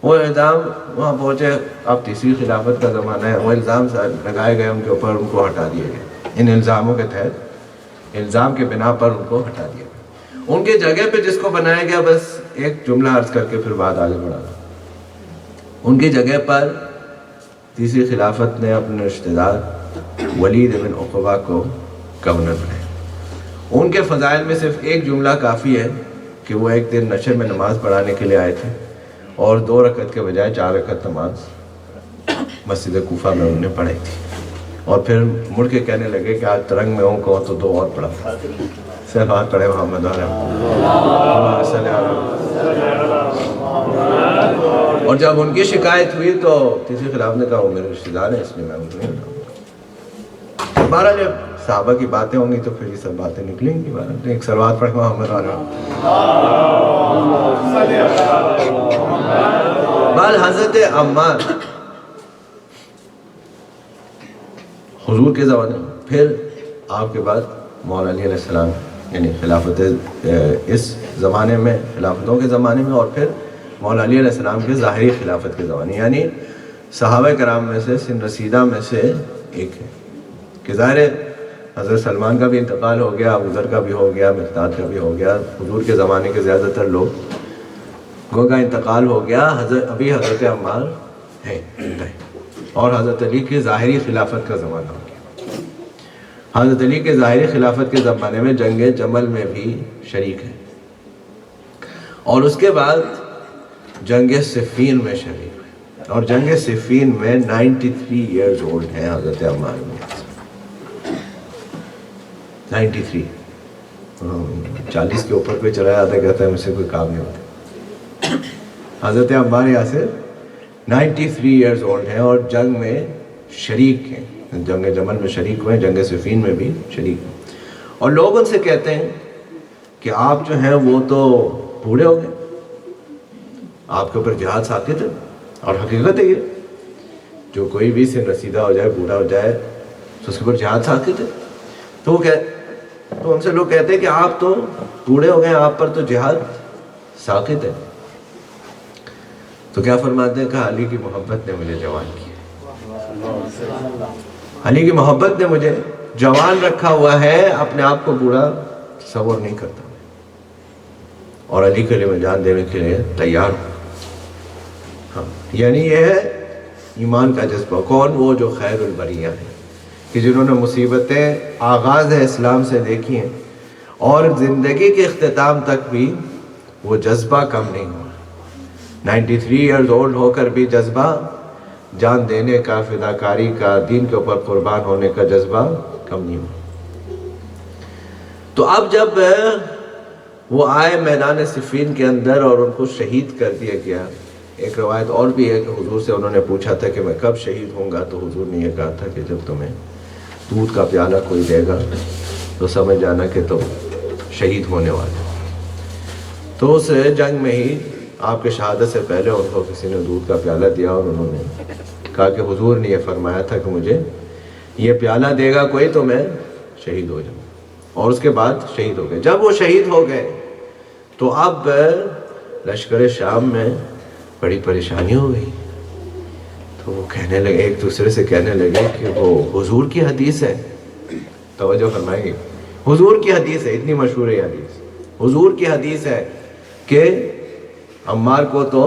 وہ الزام وہاں پہنچے، اب تیسری خلافت کا زمانہ ہے، وہ الزام لگائے گئے ان کے اوپر، ان کو ہٹا دیے گئے. ان الزاموں کے تحت، الزام کے بنا پر ان کو ہٹا دیا گیا. ان کے جگہ پہ جس کو بنایا گیا، بس ایک جملہ عرض کر کے پھر بات آگے بڑھا. ان کی جگہ پر تیسری خلافت نے اپنے رشتہ دار ولید بن عقبہ کو گورنر بنایا. ان کے فضائل میں صرف ایک جملہ کافی ہے کہ وہ ایک دن نشر میں نماز پڑھانے کے لیے آئے تھے اور 2 رکعت کے بجائے 4 رکعت نماز مسجد کوفہ میں انہوں نے پڑھائی تھی. اور پھر مڑ کے کہنے لگے کہ آج ترنگ میں ہوں کہو تو 2 اور پڑھا. صرف ہاتھ پڑھے محمد اور جب ان کی شکایت ہوئی تو تیسری خلاف نے کہا وہ میرے رشتہ دار ہیں، اس لیے میں ان کو نہیں بتاؤں. بہرحال جب صحابہ کی باتیں ہوں گی تو پھر یہ سب باتیں نکلیں گی. بہرحال ایک سلوات پڑھے محمد بال حضرت عمار حضور کے زمانے میں، پھر آپ کے بعد مولا علی علیہ السلام، یعنی خلافت اس زمانے میں، خلافتوں کے زمانے میں، اور پھر مولا علی علیہ السلام کے ظاہری خلافت کے زمانے، یعنی صحابہ کرام میں سے سن رسیدہ میں سے ایک ہے. کہ ظاہر ہے حضرت سلمان کا بھی انتقال ہو گیا، ابو ذر کا بھی ہو گیا، مقداد کا بھی ہو گیا، حضور کے زمانے کے زیادہ تر لوگوں کا انتقال ہو گیا. ابھی حضرت عمار ہے اور حضرت علی کے ظاہری خلافت کا زمانہ ہو گیا. حضرت علی کے ظاہری خلافت کے زمانے میں جنگ جمل میں بھی شریک ہے، اور اس کے بعد جنگ صفین میں شریک ہے. اور جنگ صفین میں 93 ایئرز اولڈ ہیں حضرت عمار بن یاسر. 93، 40 کے اوپر کوئی چلا جاتا ہے، کہتا ہے مجھ سے کوئی کام نہیں ہوتا. حضرت عمار یاسر 93 ایئرز اولڈ ہیں اور جنگ میں شریک ہیں، جنگ جمل میں شریک ہوئے، جنگ صفین میں بھی شریک ہیں. اور لوگ ان سے کہتے ہیں کہ آپ جو ہیں وہ تو بوڑھے ہو گئے، آپ کے اوپر جہاد ساقط ہے. اور حقیقت ہے یہ، جو کوئی بھی سن رسیدہ ہو جائے، بوڑھا ہو جائے تو اس کے اوپر جہاد ساقط ہے. تو ان سے لوگ کہتے ہیں کہ آپ تو بوڑھے ہو گئے، آپ پر تو جہاد ساقط ہے. تو کیا فرماتے ہیں کہ علی کی محبت نے مجھے جوان کیا، علی کی محبت نے مجھے جوان رکھا ہوا ہے، اپنے آپ کو بوڑھا تصور نہیں کرتا، اور علی کے لیے میں جان دینے کے لیے تیار ہوں. ہاں، یعنی یہ ہے ایمان کا جذبہ. کون؟ وہ جو خیر البریہ ہے، کہ جنہوں نے مصیبتیں آغاز اسلام سے دیکھی ہیں اور زندگی کے اختتام تک بھی وہ جذبہ کم نہیں ہوا. 93 ایئرز اولڈ ہو کر بھی جذبہ جان دینے کا، فداکاری کا، دین کے اوپر قربان ہونے کا جذبہ کم نہیں ہوا. تو اب جب وہ آئے میدان صفین کے اندر اور ان کو شہید کر دیا گیا۔ ایک روایت اور بھی ہے کہ حضور سے انہوں نے پوچھا تھا کہ میں کب شہید ہوں گا، تو حضور نے یہ کہا تھا کہ جب تمہیں دودھ کا پیالہ کوئی دے گا تو سمجھ جانا کہ تم شہید ہونے والے۔ تو اس جنگ میں ہی آپ کے شہادت سے پہلے ان کو کسی نے دودھ کا پیالہ دیا اور انہوں نے کہا کہ حضور نے یہ فرمایا تھا کہ مجھے یہ پیالہ دے گا کوئی تو میں شہید ہو جاؤں، اور اس کے بعد شہید ہو گئے۔ جب وہ شہید ہو گئے تو اب لشکر شام میں بڑی پریشانی ہو گئی، تو وہ کہنے لگے، ایک دوسرے سے کہنے لگے کہ وہ حضور کی حدیث ہے، توجہ فرمائیں گے، حضور کی حدیث ہے، اتنی مشہور ہے حدیث، حضور کی حدیث ہے کہ عمار کو تو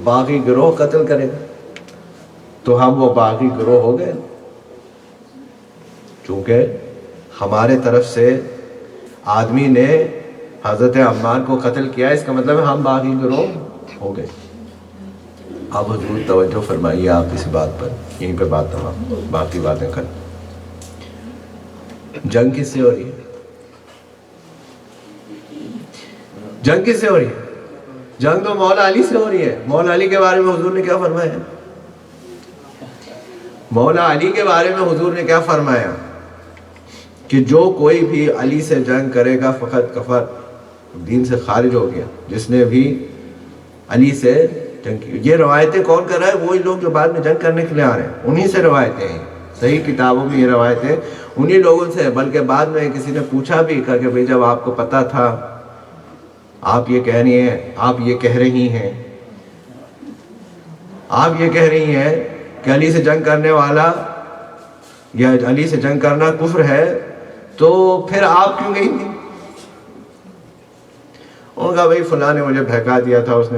باغی گروہ قتل کرے گا۔ تو ہم وہ باغی گروہ ہو گئے، چونکہ ہمارے طرف سے آدمی نے حضرت عمار کو قتل کیا، اس کا مطلب ہے ہم باغی گروہ ہو گئے۔ اب حضور توجہ فرمائیے آپ اس بات پر، یہیں پہ بات تمام، باقی باتیں کر۔ جنگ کس سے ہو رہی ہے؟ جنگ کس سے ہو رہی ہے؟ جنگ تو مولا علی سے ہو رہی ہے۔ مولا علی کے بارے میں حضور نے کیا فرمایا ہے؟ مولا علی کے بارے میں حضور نے کیا فرمایا کہ جو کوئی بھی علی سے جنگ کرے گا فقط کفر، دین سے خارج ہو گیا۔ جس نے بھی علی سے جنگ کی، یہ روایتیں کون کر رہا ہے؟ وہی لوگ جو بعد میں جنگ کرنے کے لیے آ رہے ہیں، انہی سے روایتیں ہیں، صحیح کتابوں میں یہ روایتیں انہی لوگوں سے ہیں۔ بلکہ بعد میں کسی نے پوچھا بھی، کہا کہ بھئی جب آپ کو پتا تھا، آپ یہ کہہ رہی ہیں، آپ یہ کہہ رہی ہیں کہ علی سے جنگ کرنے والا یا علی سے جنگ کرنا کفر ہے، تو پھر آپ کیوں گئی تھی؟ انہوں نے کہا بھئی فلاں نے مجھے بہکا دیا تھا، اس نے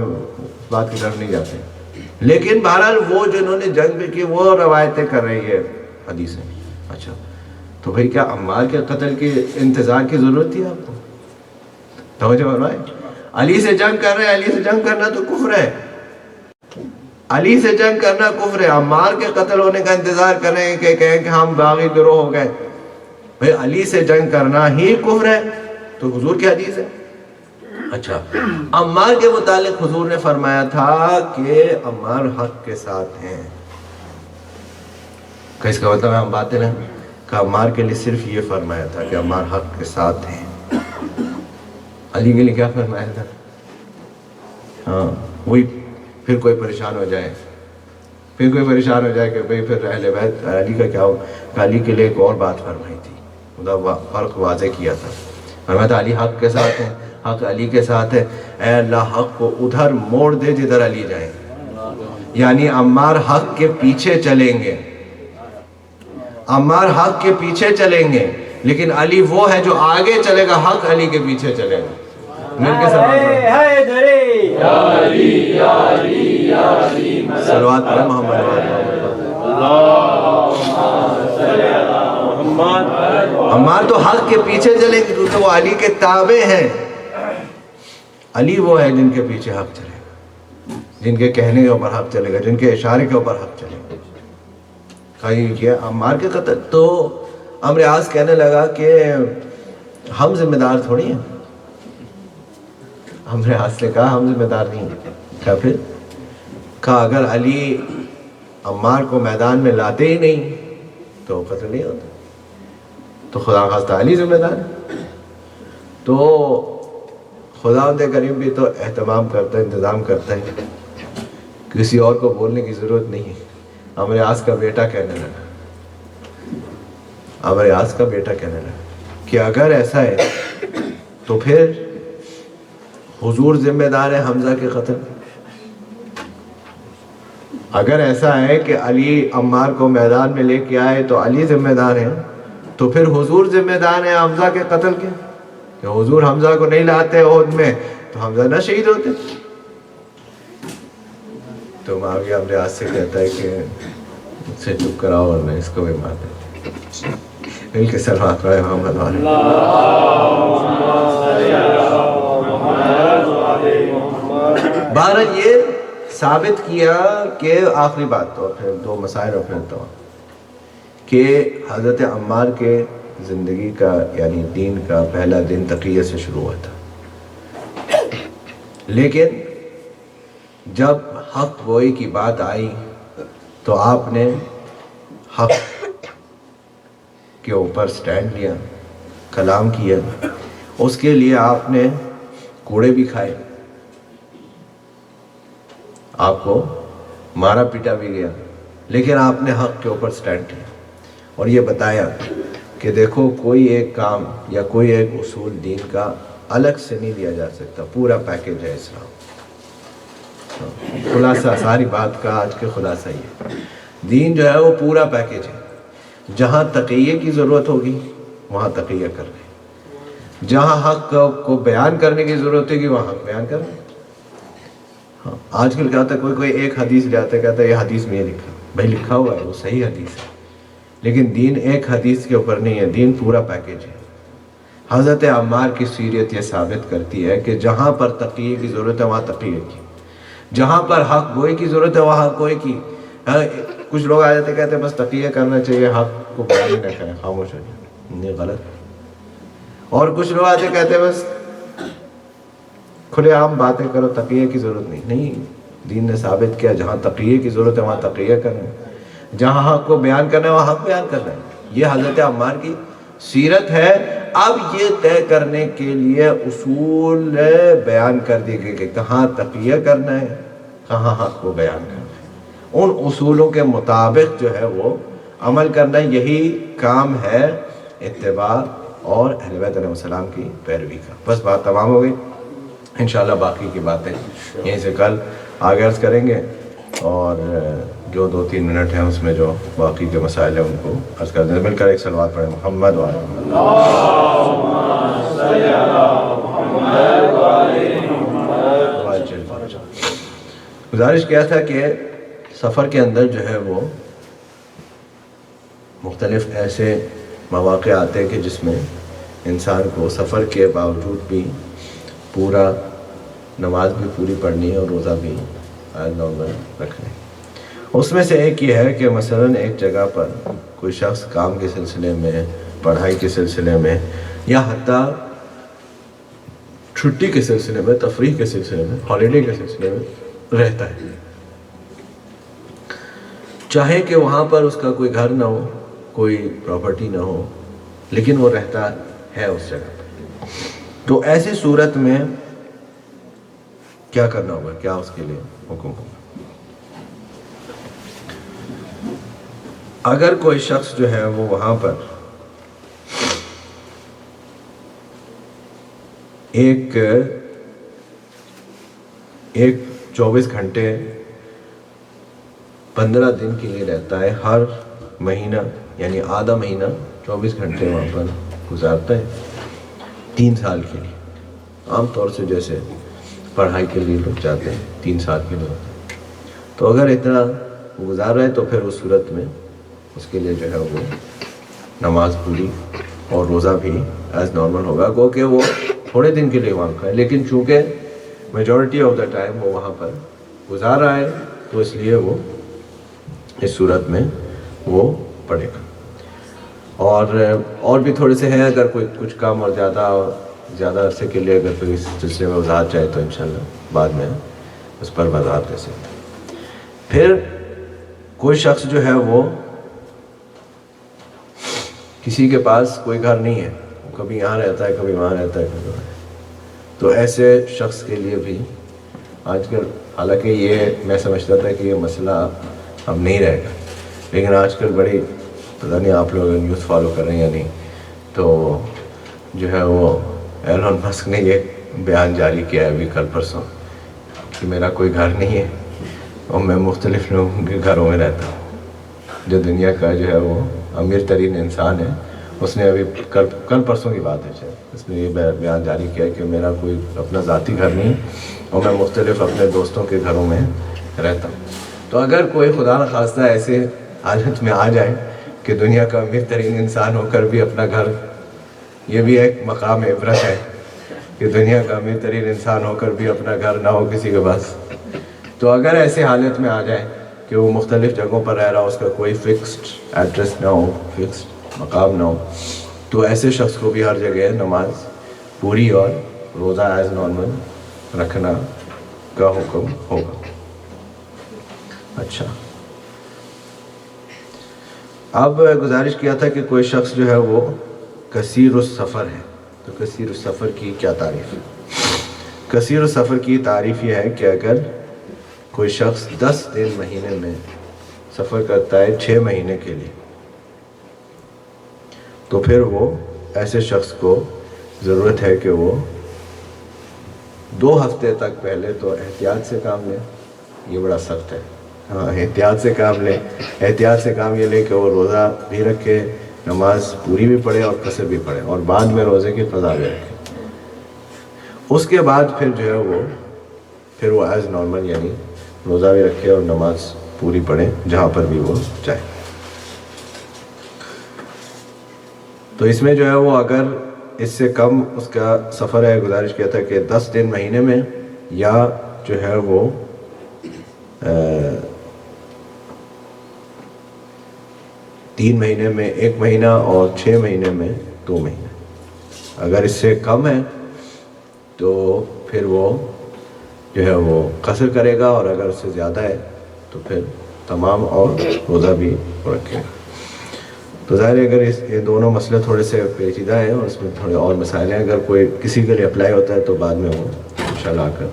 بات کی طرف نہیں جاتے۔ لیکن بہرحال وہ جنہوں نے جنگ بھی کی وہ روایتیں کر رہی ہے حدیثیں۔ اچھا تو بھئی کیا عمار کے قتل کی انتظار کی ضرورت تھی آپ کو؟ توجہ فرمائیں، علی سے جنگ کر رہے ہیں، علی سے جنگ کرنا تو کفر ہے، علی سے جنگ کرنا کفر ہے۔ عمار کے قتل ہونے کا انتظار کریں کہ کہیں کہ ہم باغی گروہ ہو گئے، بھئی علی سے جنگ کرنا ہی کفر ہے، تو حضور کی حدیث ہے۔ اچھا عمار کے متعلق حضور نے فرمایا تھا کہ عمار حق کے ساتھ ہیں، کہ اس کا مطلب ہے ہم باطل ہیں؟ کہ عمار کے لیے صرف یہ فرمایا تھا کہ عمار حق کے ساتھ ہیں۔ علی کے لیے کیا فرمایا تھا؟ ہاں وہی، پھر کوئی پریشان ہو جائے کہ بھئی پھر اہل بیت علی کا کیا ہو؟ علی کے لیے ایک اور بات فرمائی تھی، خدا فرق واضح کیا تھا، فرمایا تھا علی حق کے ساتھ ہے، حق علی کے ساتھ ہے، اے اللہ حق کو ادھر موڑ دے جدھر علی جائیں، یعنی عمار حق کے پیچھے چلیں گے، عمار حق کے پیچھے چلیں گے، لیکن علی وہ ہے جو آگے چلے گا، حق علی کے پیچھے چلے گا۔ مل کے صلوات پڑھیں محمد عمار تو حق کے پیچھے چلے گی کیونکہ وہ علی کے تابع ہیں۔ علی وہ ہے جن کے پیچھے حق چلے گا، جن کے کہنے کے اوپر حق چلے گا، جن کے اشارے کے اوپر حق چلے گا۔ کہیں کیا عمار کے قتل؟ تو عمرو عاص کہنے لگا کہ ہم ذمہ دار تھوڑی ہیں۔ عمرو عاص نے کہا ہم ذمہ دار نہیں ہیں۔ کیا پھر؟ کہا اگر علی عمار کو میدان میں لاتے ہی نہیں تو قتل نہیں ہوتا، تو خدا خواستہ علی ذمہ دار ہے۔ تو خداوند کریم بھی تو اہتمام کرتا ہے، انتظام کرتا ہے، کسی اور کو بولنے کی ضرورت نہیں ہے۔ عمرو عاص کا بیٹا کہنے لگا کہ اگر ایسا ہے تو پھر حضور ذمہ دار ہے حمزہ کے قتل۔ اگر ایسا ہے کہ علی عمار کو میدان میں لے کے آئے تو علی ذمہ دار ہے، تو پھر حضور ذمہ دار ہے حمزہ کے قتل کے، کہ حضور حمزہ کو نہیں لاتے احد میں تو حمزہ نہ شہید ہوتے۔ تو معاویہ عمرو عاص سے کہتا ہے کہ مجھ سے چپ کراؤ ورنہ اس کو بھی مار دیں۔ مل کے صلوات پڑھیں محمد والے۔ بہرحال یہ ثابت کیا کہ آخری بات تو پھر دو مسائل اور پھر تو کہ حضرت عمار کے زندگی کا یعنی دین کا پہلا دن تقیہ سے شروع ہوا تھا۔ لیکن جب حق گوئی کی بات آئی تو آپ نے حق کے اوپر سٹینڈ لیا، کلام کیا، اس کے لیے آپ نے کوڑے بھی کھائے، آپ کو مارا پیٹا بھی گیا، لیکن آپ نے حق کے اوپر سٹینڈ لیا اور یہ بتایا کہ دیکھو کوئی ایک کام یا کوئی ایک اصول دین کا الگ سے نہیں لیا جا سکتا، پورا پیکج ہے اسلام۔ خلاصہ ساری بات کا آج کے خلاصہ یہ دین جو ہے وہ پورا پیکج ہے۔ جہاں تقیہ کی ضرورت ہوگی وہاں تقیہ کر لیں، جہاں حق کو بیان کرنے کی ضرورت ہوگی وہاں حق بیان کر لیں۔ ہاں آج کل کیا ہوتا ہے، کوئی ایک حدیث لے آتا ہے، کہتا ہے یہ حدیث میں یہ لکھا، بھائی لکھا ہوا ہے وہ صحیح حدیث ہے، لیکن دین ایک حدیث کے اوپر نہیں ہے، دین پورا پیکج ہے۔ حضرت عمار کی سیرت یہ ثابت کرتی ہے کہ جہاں پر تقیہ کی ضرورت ہے وہاں تقیہ کی، جہاں پر حق گوئی کی ضرورت ہے وہاں حق گوئی کی۔ کچھ لوگ آ جاتے کہتے ہیں بس تقیہ کرنا چاہیے، حق کو بیان ہی نہ کریں، خاموش ہو جائیں، یہ غلط۔ اور کچھ لوگ آتے کہتے ہیں بس کھلے عام باتیں کرو، تقیہ کی ضرورت نہیں۔ دین نے ثابت کیا جہاں تقیہ کی ضرورت ہے وہاں تقیہ کرنا ہے، جہاں حق کو بیان کرنا ہے وہاں حق بیان کرنا ہے۔ یہ حضرت عمار کی سیرت ہے۔ اب یہ طے کرنے کے لیے اصول بیان کر دیے گئے کہ کہاں تقیہ کرنا ہے، کہاں حق کو بیان کرنا ہے۔ ان اصولوں کے مطابق جو ہے وہ عمل کرنا، یہی کام ہے اتباع اور اہل بیت علیہ السلام کی پیروی کا۔ بس بات تمام ہو گئی، انشاءاللہ باقی کی باتیں یہیں سے کل آگے عرض کریں گے، اور جو 2-3 منٹ ہیں اس میں جو باقی کے مسائل ہیں ان کو عرض کر دیں۔ مل کر ایک صلوات پڑھیں، محمد وعلی گزارش کیا تھا کہ سفر کے اندر جو ہے وہ مختلف ایسے مواقع آتے ہیں کہ جس میں انسان کو سفر کے باوجود بھی پورا نماز بھی پوری پڑھنی ہے اور روزہ بھی نارمل رکھنا ہے۔ اس میں سے ایک یہ ہے کہ مثلاً ایک جگہ پر کوئی شخص کام کے سلسلے میں، پڑھائی کے سلسلے میں، یا حتیٰ چھٹی کے سلسلے میں، تفریح کے سلسلے میں، ہالیڈے کے سلسلے میں رہتا ہے، چاہے کہ وہاں پر اس کا کوئی گھر نہ ہو، کوئی پراپرٹی نہ ہو، لیکن وہ رہتا ہے اس جگہ پر۔ تو ایسی صورت میں کیا کرنا ہوگا، کیا اس کے لیے حکم ہوگا؟ اگر کوئی شخص جو ہے وہ وہاں پر ایک 24 گھنٹے 15 دن کے لیے رہتا ہے، ہر مہینہ یعنی آدھا مہینہ 24 گھنٹے وہاں پر گزارتا ہے 3 سال کے لیے، عام طور سے جیسے پڑھائی کے لیے لوگ جاتے ہیں 3 سال کے لیے ہوتے ہیں، تو اگر اتنا گزار رہا ہے تو پھر اس صورت میں اس کے لیے جو ہے وہ نماز پوری اور روزہ بھی ایز نارمل ہوگا، گو کہ وہ تھوڑے دن کے لیے وہاں کا ہے، لیکن چونکہ میجورٹی آف دا ٹائم وہ وہاں پر گزار رہا ہے تو اس لیے وہ اس صورت میں وہ پڑھے گا۔ اور بھی تھوڑے سے ہیں، اگر کوئی کچھ کام اور زیادہ عرصے کے لیے اگر کوئی اس سلسلے میں وضاحت چاہے تو انشاءاللہ بعد میں اس پر وضاحت دے سکتے ہیں۔ پھر کوئی شخص جو ہے وہ کسی کے پاس کوئی گھر نہیں ہے، وہ کبھی یہاں رہتا ہے، کبھی وہاں رہتا ہے، کبھی وہاں، تو ایسے شخص کے لیے بھی آج کل، حالانکہ یہ میں سمجھتا تھا کہ یہ مسئلہ اب نہیں رہے گا، لیکن آج کل بڑی پتہ نہیں آپ لوگ نیوز فالو کر رہے ہیں یا نہیں، تو جو ہے وہ ایلون مسک نے یہ بیان جاری کیا ہے ابھی کل پرسوں کہ میرا کوئی گھر نہیں ہے اور میں مختلف لوگوں کے گھروں میں رہتا ہوں۔ جو دنیا کا جو ہے وہ امیر ترین انسان ہے، اس نے ابھی کل پرسوں کی بات ہے شاید، اس نے یہ بیان جاری کیا کہ میرا کوئی اپنا ذاتی گھر نہیں اور میں مختلف اپنے دوستوں کے گھروں میں رہتا ہوں۔ تو اگر کوئی خدا نخواستہ ایسے حالت میں آ جائے کہ دنیا کا امیر ترین انسان ہو کر بھی اپنا گھر، یہ بھی ایک مقام عبرت ہے کہ دنیا کا امیر ترین انسان ہو کر بھی اپنا گھر نہ ہو کسی کے پاس، تو اگر ایسے حالت میں آ جائے کہ وہ مختلف جگہوں پر رہ رہا ہو، اس کا کوئی فکسڈ ایڈریس نہ ہو، فکسڈ مقام نہ ہو، تو ایسے شخص کو بھی ہر جگہ نماز پوری اور روزہ ایز نارمل رکھنا کا حکم ہوگا. اچھا، اب گزارش کیا تھا کہ کوئی شخص جو ہے وہ کثیر السفر ہے. تو کثیر السفر کی کیا تعریف ہے؟ کثیر السفر کی تعریف یہ ہے کہ اگر کوئی شخص 10 دن مہینے میں سفر کرتا ہے 6 مہینے کے لیے، تو پھر وہ ایسے شخص کو ضرورت ہے کہ وہ 2 ہفتے تک پہلے تو احتیاط سے کام لے. یہ بڑا سخت ہے. ہاں، احتیاط سے کام لے. احتیاط سے کام یہ لے کہ وہ روزہ بھی رکھے، نماز پوری بھی پڑھے اور قصر بھی پڑھے، اور بعد میں روزے کی قضا بھی رکھے. اس کے بعد پھر جو ہے وہ ایز نارمل یعنی روزہ بھی رکھے اور نماز پوری پڑھے جہاں پر بھی وہ جائے. تو اس میں جو ہے وہ اگر اس سے کم اس کا سفر ہے، گزارش کیا تھا کہ 10 دن مہینے میں، یا جو ہے وہ 3 مہینے میں 1 مہینہ اور 6 مہینے میں 2 مہینے. اگر اس سے کم ہے تو پھر وہ جو ہے وہ قصر کرے گا، اور اگر اس سے زیادہ ہے تو پھر تمام اور روزہ بھی رکھے گا. تو ظاہر ہے اگر یہ دونوں مسئلے تھوڑے سے پیچیدہ ہیں اور اس میں تھوڑے اور مسائل ہیں، اگر کوئی کسی کے لیے اپلائی ہوتا ہے تو بعد میں وہ انشاءاللہ آ کر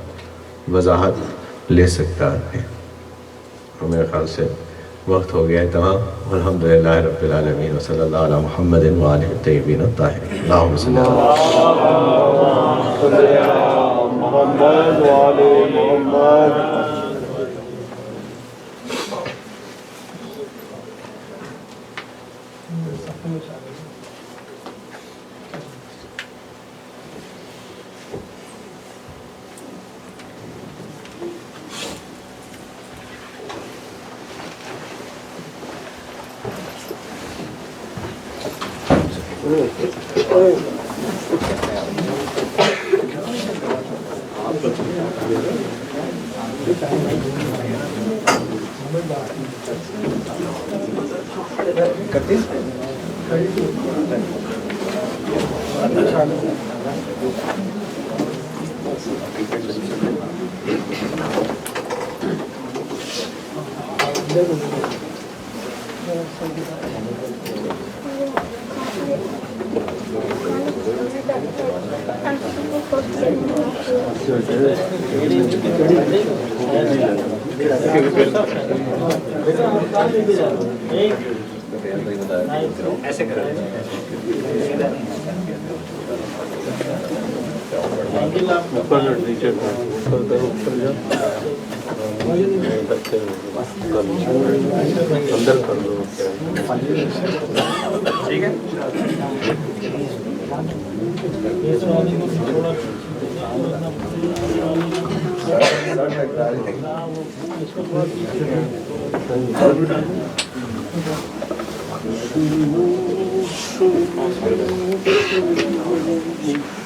وضاحت لے سکتا ہے. اور میرے خیال سے وقت ہو گیا ہے تمام. الحمدللہ رب العالمین، وصلی اللہ علی محمد وآلہ الطیبین الطاہرین. اللہم صلی محمد وآل محمد. ایسے کریں اندر کر دو. ٹھیک ہے. Thank you.